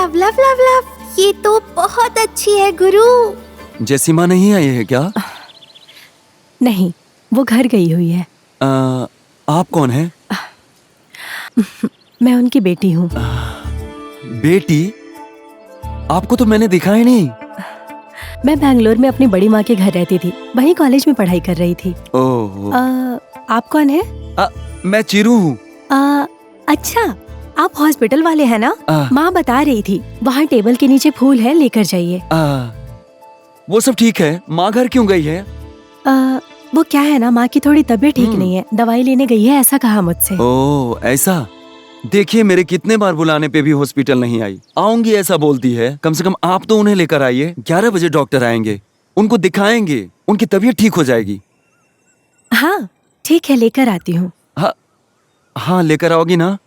Love love love love, ये तो बहुत अच्छी है गुरु। जैसीमा नहीं आई है क्या? नहीं, वो घर गई हुई है। आप कौन है? मैं उनकी बेटी हूँ। बेटी? आपको तो मैंने दिखा ही नहीं। मैं बैंगलोर में अपनी बड़ी माँ के घर रहती थी, वहीं कॉलेज में पढ़ाई कर रही थी। ओह। आप कौन है? मैं चिरू हूँ। अच्छा, आप हॉस्पिटल वाले हैं ना? माँ बता रही थी, वहाँ टेबल के नीचे फूल है, लेकर जाइए। वो सब ठीक है, माँ घर क्यों गई है? वो क्या है ना, माँ की थोड़ी तबीयत ठीक नहीं है, दवाई लेने गई है, ऐसा कहा मुझसे। ओह ऐसा। देखिए मेरे कितने बार बुलाने पे भी हॉस्पिटल नहीं आई। आऊंगी ऐसा बोलती है। कम से कम आप तो उन्हें लेकर आइए। 11 बजे डॉक्टर आएंगे, उनको दिखाएंगे, उनकी तबीयत ठीक हो जाएगी। हाँ ठीक है, लेकर आती हूँ। हाँ लेकर आओगी ना?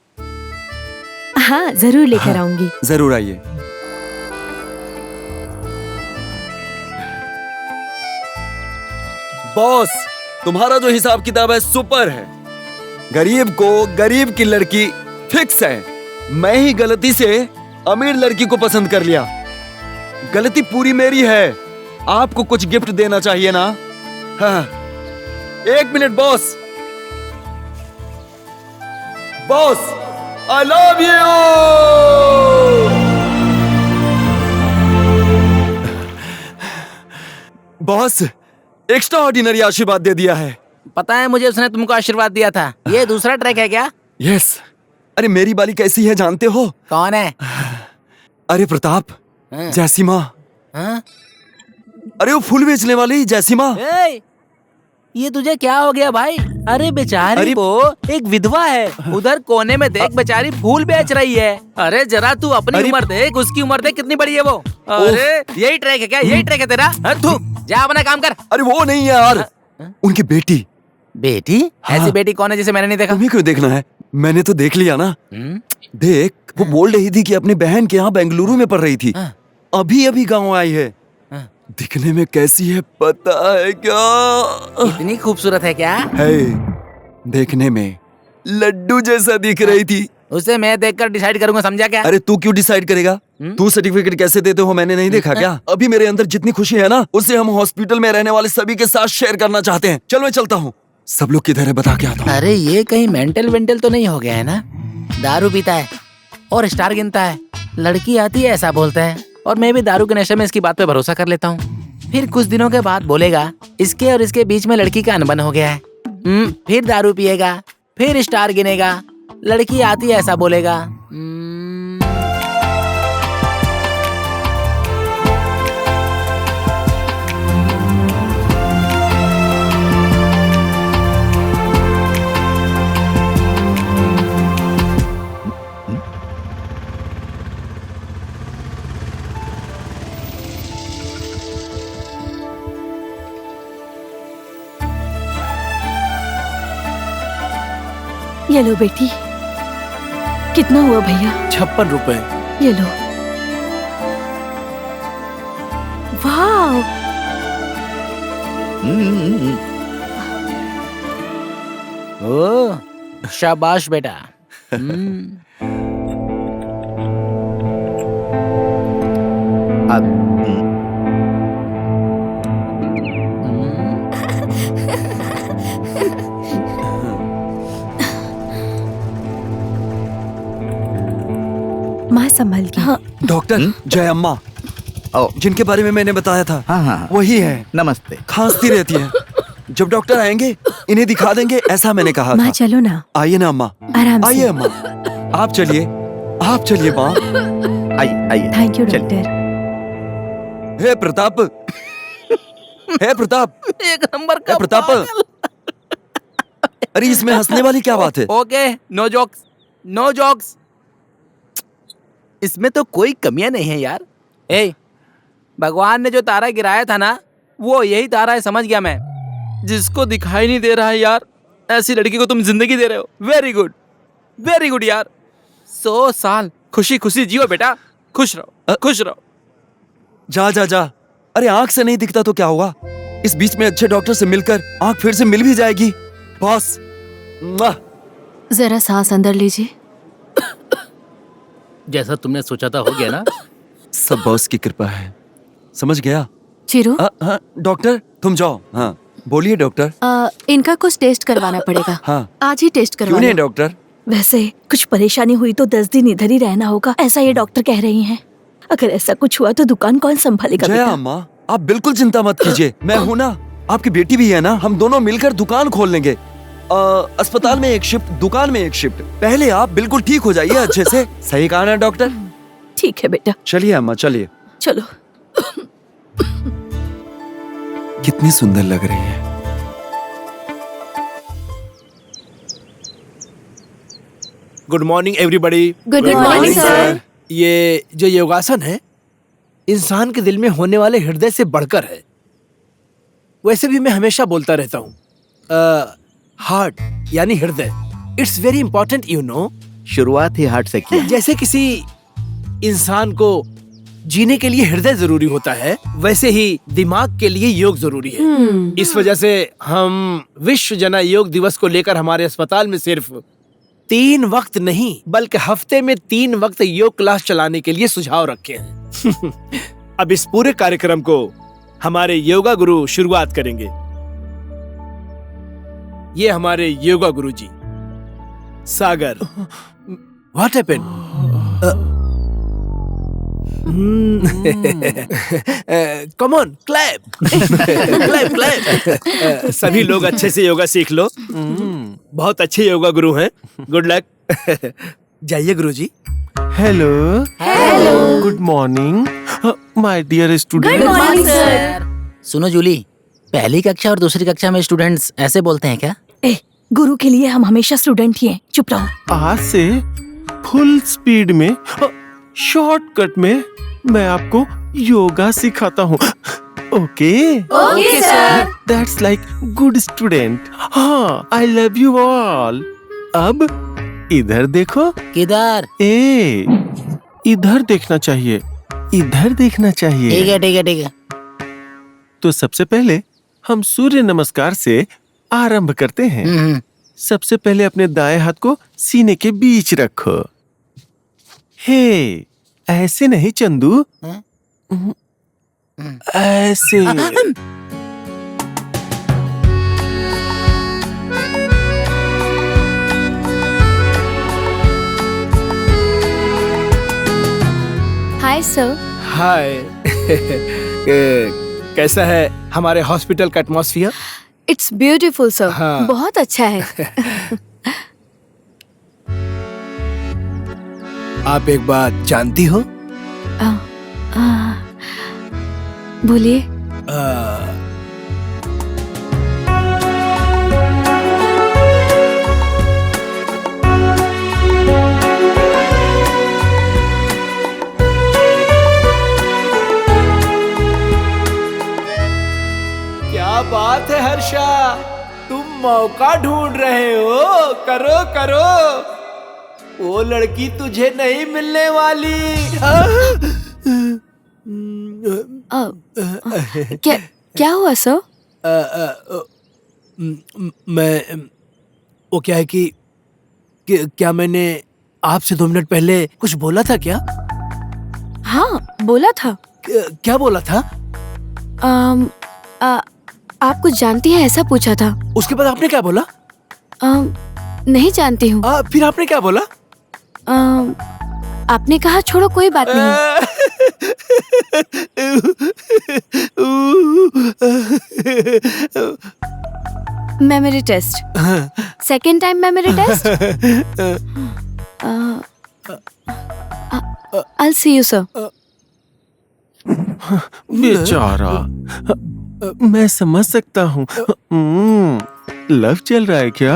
हाँ जरूर लेकर आऊंगी। जरूर आइए। बॉस, तुम्हारा जो हिसाब किताब है सुपर है। गरीब को गरीब की लड़की फिक्स है। मैं ही गलती से अमीर लड़की को पसंद कर लिया। गलती पूरी मेरी है। आपको कुछ गिफ्ट देना चाहिए ना? हाँ। 1 minute boss. Boss, I love you. Boss, extra ordinary आशीर्वाद दे दिया है। पता है मुझे, उसने तुमको आशीर्वाद दिया था। ये दूसरा ट्रैक है क्या? यस। अरे मेरी बाली कैसी है जानते हो? कौन है? अरे प्रताप, जैसीमा। हाँ? अरे वो फूल बेचने वाली जैसीमा। ये तुझे क्या हो गया भाई? अरे बेचारी वो एक विधवा है, उधर कोने में देख, बेचारी फूल बेच रही है। अरे जरा तू अपनी उम्र देख, उसकी उम्र देख कितनी बड़ी है वो। अरे यही ट्रैक है क्या? यही ट्रैक है तेरा? तू जा अपना काम कर। अरे वो नहीं है यार, उनकी बेटी। बेटी? ऐसी बेटी कौन है जिसे मैंने नहीं देखा? तुम्हें क्यों देखना है? मैंने तो देख लिया ना। देख, वो बोल रही थी कि अपनी बहन के यहाँ बेंगलुरु में पढ़ रही थी, अभी अभी गाँव आई है। दिखने में कैसी है पता है क्या? इतनी खूबसूरत है क्या? है, देखने में लड्डू जैसा दिख रही थी। उसे मैं देखकर डिसाइड करूंगा, समझा क्या? अरे तू क्यों डिसाइड करेगा? तू सर्टिफिकेट कैसे देते हो मैंने नहीं देखा क्या? अभी मेरे अंदर जितनी खुशी है ना, उसे हम हॉस्पिटल में रहने वाले सभी के साथ शेयर करना चाहते हैं। चलो मैं चलता हूँ। सब लोग किधर है बता के आता हूँ। अरे ये कहीं मेंटल वेंटल तो नहीं हो गया है ना? दारू पीता है और स्टार गिनता है, लड़की आती है ऐसा बोलता है, और मैं भी दारू के नशे में इसकी बात पे भरोसा कर लेता हूँ। फिर कुछ दिनों के बाद बोलेगा इसके और इसके बीच में लड़की का अनबन हो गया है। फिर दारू पिएगा, फिर स्टार गिनेगा, लड़की आती है ऐसा बोलेगा। ये लो बेटी। कितना हुआ भैया? 56 रुपए। ये लो। वाह, ओ शाबाश बेटा। माँ संभल के। हाँ। डॉक्टर जय अम्मा, जिनके बारे में मैंने बताया था। हाँ। वही है। नमस्ते। खांसती रहती है। जब डॉक्टर आएंगे इन्हें दिखा देंगे, ऐसा मैंने कहा माँ था। चलो ना। आइए ना अम्मा, आराम से। आइए अम्मा। आप चलिए, आप चलिए माँ। आइए। Thank you doctor. Hey Pratap, hey Pratap, एक नंबर का प्रताप। पागल। अरे इसमें हंसने वाली क्या बात है? Okay, no jokes, no jokes. इसमें तो कोई कमियां नहीं है यार। भगवान ने जो तारा गिराया था ना, वो यही तारा है, समझ गया मैं। जिसको दिखाई नहीं दे रहा है यार, ऐसी लड़की को तुम जिंदगी दे रहे हो। वेरी गुड, वेरी गुड यार। 100 साल खुशी खुशी जियो बेटा, खुश रहो, खुश रहो। जा जा जा। अरे आंख से नहीं दिखता तो क्या हुआ? इस बीच में अच्छे डॉक्टर से मिलकर आंख फिर से मिल भी जाएगी। बॉस, जरा सांस अंदर लीजिए। जैसा तुमने सोचा था हो गया ना? सब बॉस की कृपा है, समझ गया। चिरू, हाँ डॉक्टर तुम जाओ। हाँ बोलिए डॉक्टर। इनका कुछ टेस्ट करवाना पड़ेगा। हाँ आज ही टेस्ट क्यों करवाना। नहीं डॉक्टर? वैसे कुछ परेशानी हुई तो 10 दिन इधर ही रहना होगा, ऐसा ये डॉक्टर कह रही हैं। अगर ऐसा कुछ हुआ तो दुकान कौन संभालेगा जया बेटा? अम्मा आप बिल्कुल चिंता मत कीजिए, मैं हूँ ना, आपकी बेटी भी है ना, हम दोनों मिलकर दुकान खोल लेंगे। अस्पताल में एक शिफ्ट, दुकान में एक शिफ्ट। पहले आप बिल्कुल ठीक हो जाइए अच्छे से। सही कहा ना डॉक्टर? ठीक है बेटा, चलिए अम्मा चलिए। चलो। कितनी सुंदर लग रही है। Good morning everybody. Good morning sir. ये जो योगासन है इंसान के दिल में होने वाले हृदय से बढ़कर है। वैसे भी मैं हमेशा बोलता रहता हूँ, हार्ट यानी हृदय, it's very important you know. शुरुआत ही हार्ट से की। जैसे किसी इंसान को जीने के लिए हृदय जरूरी होता है, वैसे ही दिमाग के लिए योग जरूरी है। इस वजह से हम विश्व जना योग दिवस को लेकर हमारे अस्पताल में सिर्फ 3 वक्त नहीं बल्कि हफ्ते में 3 वक्त योग क्लास चलाने के लिए सुझाव रखे हैं। अब इस पूरे कार्यक्रम को हमारे योगा गुरु शुरुआत करेंगे। ये हमारे योगा गुरु जी Sagar. What happened? Come on clap clap clap. सभी लोग अच्छे से योगा सीख लो। बहुत अच्छे योगा गुरु हैं। Good luck. जाइए गुरु जी। Hello good morning my dear student. सुनो जूली, पहली कक्षा और दूसरी कक्षा में स्टूडेंट्स ऐसे बोलते हैं क्या? गुरु के लिए हम हमेशा स्टूडेंट ही हैं, चुप रहो। आज से फुल स्पीड में शॉर्टकट में मैं आपको योगा सिखाता हूँ। Okay okay sir. That's like good student. हाँ आई लव यू ऑल। अब इधर देखो। किधर? ए इधर देखना चाहिए, इधर देखना चाहिए। ठीक है ठीक है ठीक है। तो सबसे पहले हम सूर्य नमस्कार से आरंभ करते हैं। सबसे पहले अपने दाएं हाथ को सीने के बीच रखो। हे ऐसे नहीं चंदू, ऐसे। Hi sir. हाय। कैसा है हमारे हॉस्पिटल का एटमॉस्फियर? It's beautiful sir. हाँ। बहुत अच्छा है। आप एक बात जानती हो? बोलिए। क्या बात है हर्षा, तुम मौका ढूंढ रहे हो। करो करो, वो लड़की तुझे नहीं मिलने वाली। क्या हुआ सर? मैं वो क्या है कि क्या मैंने आपसे 2 मिनट पहले कुछ बोला था क्या? हाँ बोला था। क्या बोला था? आप कुछ जानती हैं ऐसा पूछा था। उसके बाद आपने क्या बोला? नहीं जानती हूँ। फिर आपने क्या बोला? आपने कहा छोड़ो कोई बात नहीं। Memory test, second time memory test. I'll see you sir। बेचारा, मैं समझ सकता हूँ। लव चल रहा है क्या?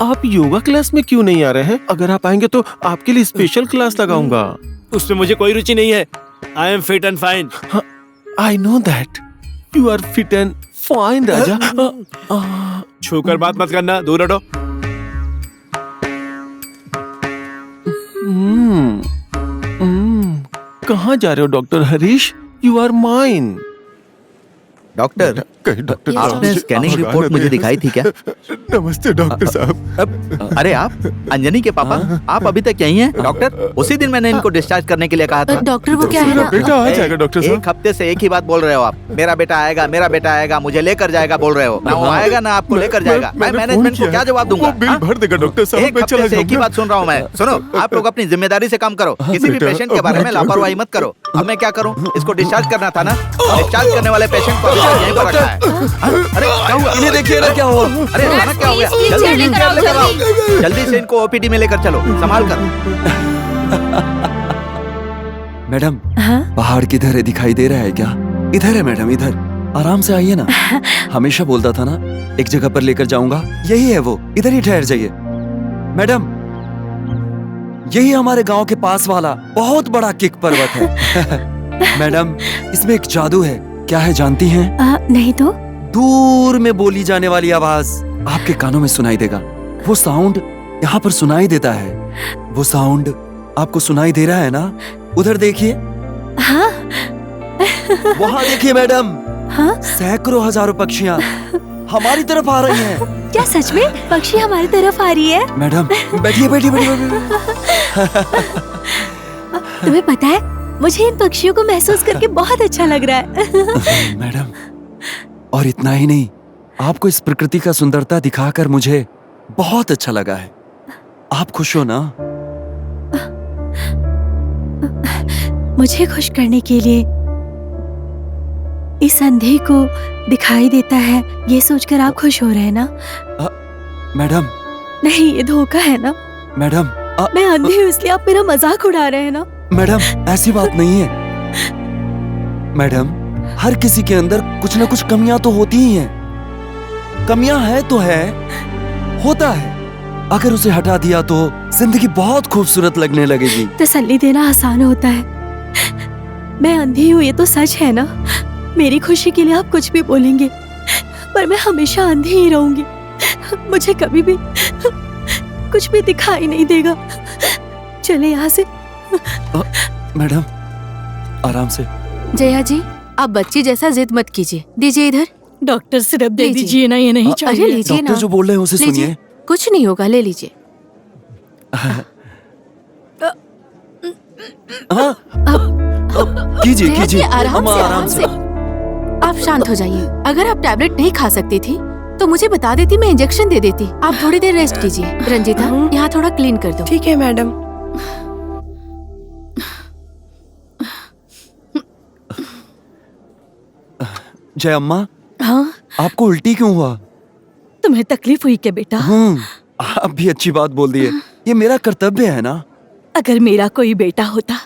आप योगा क्लास में क्यों नहीं आ रहे हैं? अगर आप आएंगे तो आपके लिए स्पेशल क्लास लगाऊंगा। उसमें मुझे कोई रुचि नहीं है। I am fit and fine. I know that you are fit and fine Raja. छूकर बात मत करना, दूर हटो। कहाँ जा रहे हो doctor Harish? You are mine. Doctor, कहीं डॉक्टर साहब आपने मुझे स्कैनिंग भगा रिपोर्ट ना मुझे दे। दिखाई थी क्या? नमस्ते डॉक्टर साहब। अरे आप अंजनी के पापा, आप अभी तक यहीं हैं? डॉक्टर, उसी दिन मैंने इनको डिस्चार्ज करने के लिए कहा था। डॉक्टर वो क्या है मेरा ना, बेटा आ जाएगा डॉक्टर साहब। एक हफ्ते से एक ही बात बोल रहे हो आप, मेरा बेटा आएगा, मुझे लेकर जाएगा बोल रहे हो। ना वो आएगा ना आपको लेकर जाएगा। मैं मैनेजमेंट को क्या जवाब दूंगा? वो बिल भर देगा डॉक्टर साहब, एक मैं हफ्ते चला से एक ही जाऊंगा। बात सुन रहा हूँ मैं। सुनो, आप लोग अपनी जिम्मेदारी से काम करो, किसी भी बेटा, पेशेंट के अब बारे मैं में क्या लापरवाही मत करो। अब मैं क्या करूँ? इसको डिस्चार्ज करना था ना, डिस्चार्ज करने वाले पेशेंट को अभी तक यहीं पर रखा है। अरे क्या हुआ? इन्हें देखिए ना क्या हुआ। अरे अचानक क्या हो गया? जल्दी व्हीलचेयर लेकर आओ, जल्दी से इनको ओपीडी में लेकर चलो, संभाल कर। मैडम, हाँ? पहाड़ किधर है, दिखाई दे रहा है क्या? इधर है मैडम, इधर। आराम से आइए ना। हमेशा बोलता था ना एक जगह पर लेकर जाऊंगा, यही है वो, इधर ही ठहर जाइए। मैडम, यही हमारे गांव के पास वाला बहुत बड़ा किक पर्वत है। मैडम, इसमें एक जादू है, क्या है जानती हैं? नहीं तो। दूर में बोली जाने वाली आवाज आपके कानों में सुनाई देगा। वो साउंड यहाँ पर सुनाई देता है। वो साउंड आपको सुनाई दे रहा है ना? उधर देखिए, हाँ वहाँ देखिए मैडम, हाँ, सैकड़ों हजारों पक्षियाँ हमारी तरफ आ रही हैं। क्या सच में पक्षी हमारी तरफ आ रही है? मैडम बैठिए बैठिए बैठिए। तुम्हें पता है, मुझे इन पक्षियों को महसूस करके बहुत अच्छा लग रहा है। मैडम, और इतना ही नहीं, आपको इस प्रकृति का सुंदरता दिखाकर मुझे बहुत अच्छा लगा है। आप खुश हो ना? मुझे खुश करने के लिए इस अंधे को दिखाई देता है, ये सोचकर आप खुश हो रहे हैं ना? मैडम, नहीं, ये धोखा है ना? मैडम, मैं अंधी हूँ इसलिए आप मेरा मजाक उड़ा रहे हैं ना? मैडम, ऐसी बात नहीं है। मैडम, हर किसी के अंदर कुछ ना कुछ कमियां तो होती ही हैं। कमियां है तो है, होता है। अगर उसे हटा दिया तो जिंदगी बहुत खूबसूरत लगने लगेगी। तसल्ली देना आसान होता है। मैं अंधी हूँ ये तो सच है ना? मेरी खुशी के लिए आप कुछ भी बोलेंगे, पर मैं हमेशा अंधी ही रहूंगी। मुझे कभी भी कुछ भी दिखाई नहीं देगा। चले यहाँ से। मैडम, आराम से। जया जी, आप बच्ची जैसा जिद मत कीजिए, दीजिए इधर। डॉक्टर सिर्फ दे लीजिए। दीजिए ना, ये नहीं अरे चाहिए। लीजिए डॉक्टर ना, जो बोल रहे हैं उसे लीजिए। सुनिए। कुछ नहीं होगा, ले लीजिए। हाँ, कीजिए जया जी, कीजिए, आराम अम्मा, से, आराम आराम से। से। आप शांत हो जाइए। अगर आप टैबलेट नहीं खा सकती थी तो मुझे बता देती, मैं इंजेक्शन दे देती। आप थोड़ी देर रेस्ट कीजिए। रंजीता, यहाँ थोड़ा क्लीन कर दो। ठीक है मैडम। जय अम्मा, हाँ, आपको उल्टी क्यों हुआ? तुम्हें तकलीफ हुई क्या बेटा? आप भी अच्छी बात बोल दिए। ये मेरा कर्तव्य है ना। अगर मेरा कोई बेटा होता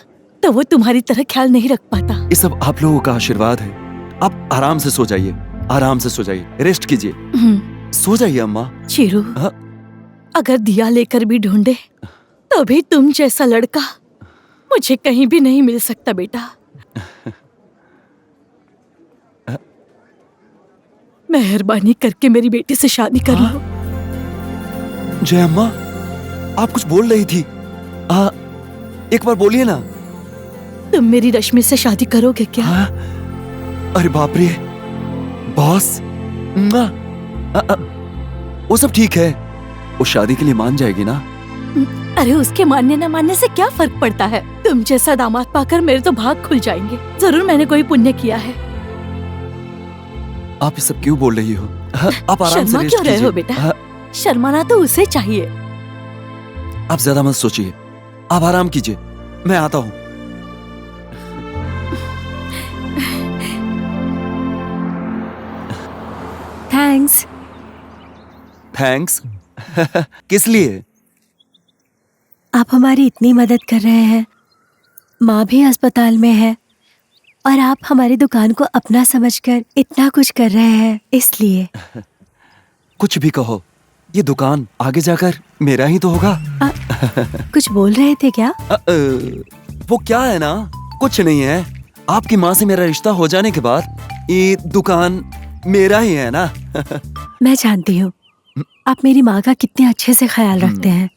तो वो तुम्हारी तरह ख्याल नहीं रख पाता। ये सब आप लोगों का आशीर्वाद है। आप आराम से सो जाइए, आराम से सो जाइए, रेस्ट कीजिए। सो जाइए अम्मा। चिरू, हाँ? अगर दिया लेकर भी ढूंढे तो भी तुम जैसा लड़का मुझे कहीं भी नहीं मिल सकता बेटा। मेहरबानी करके मेरी बेटी से शादी कर लो। जय अम्मा, आप कुछ बोल रही थी। एक बार बोलिए ना। तुम मेरी रश्मि से शादी करोगे क्या? हाँ? अरे बाप रे, बॉस। वो सब ठीक है, वो शादी के लिए मान जाएगी ना? अरे उसके मानने न मानने से क्या फर्क पड़ता है? तुम जैसा दामाद पाकर मेरे तो भाग खुल जाएंगे। जरूर मैंने कोई पुण्य किया है। आप ये सब क्यों बोल रही हो? आप आराम से शर्मा रेस्ट क्यों रहे हो बेटा? कीजिए। शर्माना तो उसे चाहिए। आप ज्यादा मत सोचिए, आप आराम कीजिए, मैं आता हूँ। थैंक्स। थैंक्स? किस लिए? आप हमारी इतनी मदद कर रहे हैं। माँ भी अस्पताल में है और आप हमारी दुकान को अपना समझकर इतना कुछ कर रहे हैं, इसलिए। कुछ भी कहो, ये दुकान आगे जाकर मेरा ही तो होगा। कुछ बोल रहे थे क्या? वो क्या है ना, कुछ नहीं है। आपकी माँ से मेरा रिश्ता हो जाने के बाद ये दुकान मेरा ही है ना। मैं जानती हूँ आप मेरी माँ का कितने अच्छे से ख्याल रखते हैं।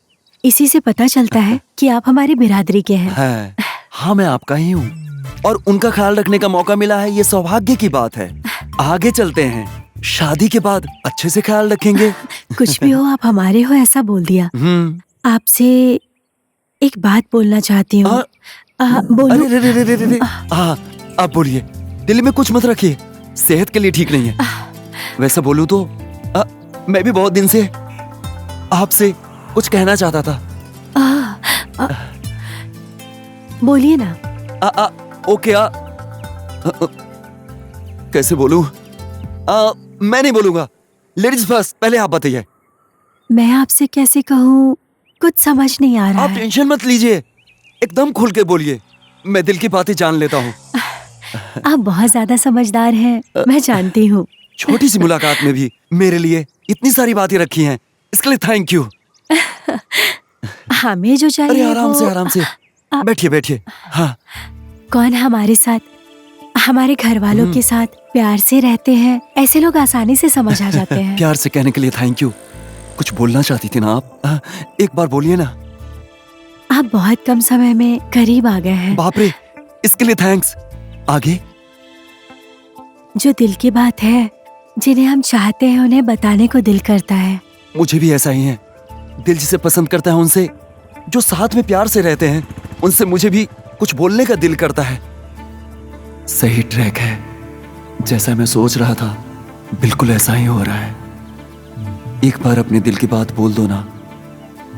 इसी से पता चलता है कि आप हमारी बिरादरी के हैं। है। हाँ, मैं आपका ही हूँ और उनका ख्याल रखने का मौका मिला है, ये सौभाग्य की बात है। आगे चलते हैं, शादी के बाद अच्छे से ख्याल रखेंगे। कुछ भी हो, आप हमारे हो ऐसा बोल दिया। आपसे एक बात बोलना चाहती हूँ। बोलो। अरे रे रे रे रे रे। आप बोलिए, दिल में कुछ मत रखिए, सेहत के लिए ठीक नहीं है। वैसे बोलूं तो मैं भी बहुत दिन से आपसे कुछ कहना चाहता था। बोलिए ना। ओके। कैसे बोलूं? मैं नहीं बोलूंगा, लेडीज फर्स्ट। पहले आप बताइए। मैं आपसे कैसे कहूँ, कुछ समझ नहीं आ रहा आप है। टेंशन मत लीजिए, एकदम खुल के बोलिए, मैं दिल की बातें जान लेता हूँ। आप बहुत ज्यादा समझदार हैं, मैं जानती हूँ। छोटी सी मुलाकात में भी मेरे लिए इतनी सारी बातें रखी हैं, इसके लिए थैंक यू। हमें जो चाहिए अरे आराम से, वो- आराम से बैठिए बैठिए। हाँ, कौन हमारे साथ, हमारे घर वालों के साथ प्यार से रहते हैं, ऐसे लोग आसानी से समझ आ जाते हैं। प्यार से कहने के लिए थैंक यू। कुछ बोलना चाहती थी ना आप? एक बार बोलिए ना। आप बहुत कम समय में करीब आ गए हैं। बाप रे, इसके लिए थैंक्स। आगे? जो दिल की बात है, जिन्हें हम चाहते हैं उन्हें बताने को दिल करता है। मुझे भी ऐसा ही है, दिल जिसे पसंद करता है उनसे, जो साथ में प्यार से रहते हैं उनसे मुझे भी कुछ बोलने का दिल करता है। सही ट्रैक है, जैसा मैं सोच रहा था बिल्कुल ऐसा ही हो रहा है। एक बार अपने दिल की बात बोल दो ना,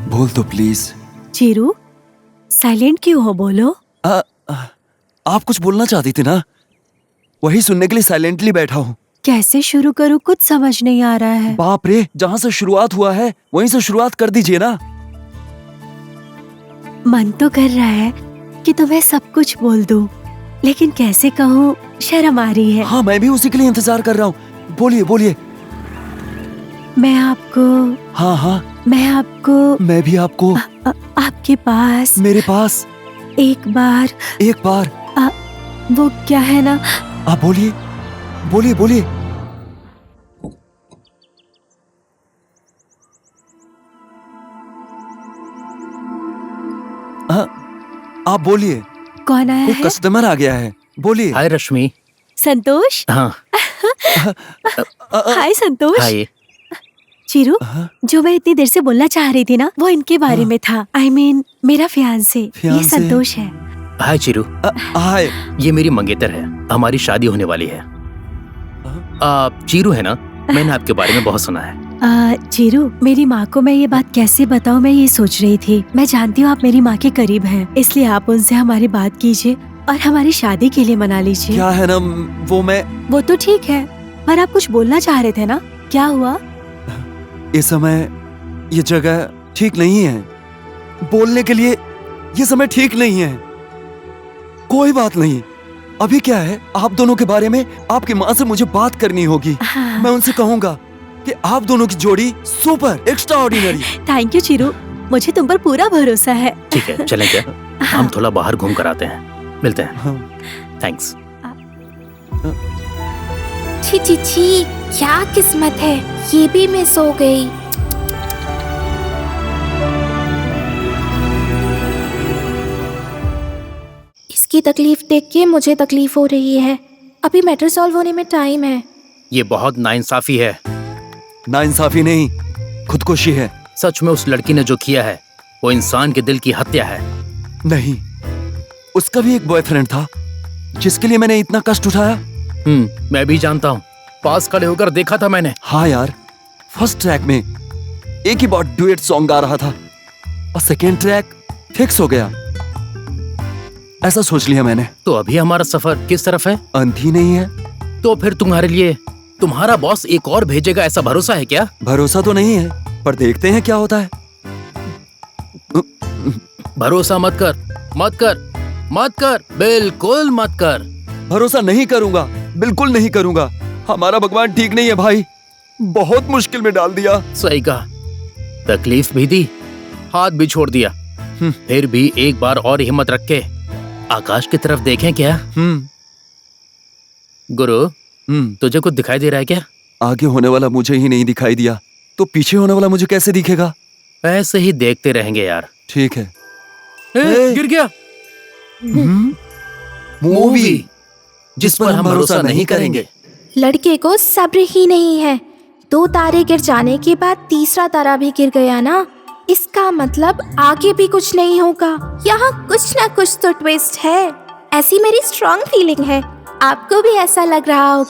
बोल दो प्लीज। चीरू, साइलेंट क्यों हो, बोलो। आप कुछ बोलना चाहती थी ना, वही सुनने के लिए साइलेंटली बैठा हूँ। कैसे शुरू करूँ, कुछ समझ नहीं आ रहा है। बाप रे, जहाँ से शुरुआत हुआ है वहीं से शुरुआत कर दीजिए ना। मन तो कर रहा है कि तुम्हें सब कुछ बोल दूं, लेकिन कैसे कहूँ, शर्म आ रही है। हाँ, मैं भी उसी के लिए इंतजार कर रहा हूँ। बोलिए बोलिए। मैं आपको, हाँ हाँ, मैं आपको, मैं भी आपको आपके पास मेरे पास एक बार, वो क्या है ना, आप बोलिए बोलिए बोलिए। आप बोलिए। कौन आया कोई है? कस्टमर आ गया है, बोलिए। हाय रश्मि। संतोष। हाँ। हाय संतोष। हाय। चीरू, जो मैं इतनी देर से बोलना चाह रही थी ना, वो इनके बारे में था। I mean, मेरा फियांसे, ये फियांसे? संतोष है। हाय चिरू। हाय। ये मेरी मंगेतर है, हमारी शादी होने वाली है। चीरू है ना, मैंने आपके बारे में बहुत सुना है। चीरू, मेरी माँ को मैं ये बात कैसे बताऊँ, मैं ये सोच रही थी। मैं जानती हूँ आप मेरी माँ के करीब हैं, इसलिए आप उनसे हमारी बात कीजिए और हमारी शादी के लिए मना लीजिए। क्या है ना, वो तो ठीक है, पर आप कुछ बोलना चाह रहे थे ना, क्या हुआ? इस समय ये जगह ठीक नहीं है, बोलने के लिए ये समय ठीक नहीं है। कोई बात नहीं, अभी क्या है, आप दोनों के बारे में आपकी माँ से मुझे बात करनी होगी। हाँ। मैं उनसे कहूँगा कि आप दोनों की जोड़ी super extraordinary. Thank you Chiru, मुझे तुम पर पूरा भरोसा है। ठीक है, चलें क्या? हम थोड़ा बाहर घूम कर आते हैं, मिलते हैं। हाँ। थैंक्स। छी छी छी, क्या किस्मत है, ये भी मिस हो गई। इसकी तकलीफ देख के मुझे तकलीफ हो रही है। अभी मैटर सॉल्व होने में टाइम है। ये बहुत नाइंसाफी है। नाइंसाफी नहीं, खुदकुशी है। सच में उस लड़की ने जो किया है वो इंसान के दिल की हत्या है। नहीं, उसका भी एक बॉयफ्रेंड था जिसके लिए मैंने इतना कष्ट उठाया। मैं भी जानता हूँ, पास खड़े होकर देखा था मैंने। हाँ यार, फर्स्ट ट्रैक में एक ही बार डुएट सॉन्ग गा रहा था और सेकेंड ट्रैक फिक्स हो गया, ऐसा सोच लिया मैंने। तो अभी हमारा सफर किस तरफ है? अंधी नहीं है। तो फिर तुम्हारे लिए तुम्हारा बॉस एक और भेजेगा, ऐसा भरोसा है क्या? भरोसा तो नहीं है, पर देखते हैं क्या होता है। भरोसा मत कर, मत कर, मत कर, बिल्कुल मत कर। भरोसा नहीं करूंगा, बिल्कुल नहीं करूंगा। हमारा भगवान ठीक नहीं है भाई, बहुत मुश्किल में डाल दिया। सही कहा, तकलीफ भी दी, हाथ भी छोड़ दिया, फिर भी एक बार और हिम्मत रख के आकाश की तरफ देखें क्या? गुरु, तुझे कुछ दिखाई दे रहा है क्या? आगे होने वाला मुझे ही नहीं दिखाई दिया, तो पीछे होने वाला मुझे कैसे दिखेगा? ऐसे ही देखते रहेंगे यार। ठीक है। गिर गया। मूवी जिस पर हम भरोसा नहीं करेंगे। लड़के को सब्र ही नहीं है। 2 तारे गिर जाने के बाद तीसरा तारा भी गिर गया ना, इसका मतलब आगे भी कुछ नहीं होगा। यहाँ कुछ ना कुछ तो ट्विस्ट है, ऐसी मेरी स्ट्रॉन्ग फीलिंग है। आपको भी ऐसा लग रहा होगा।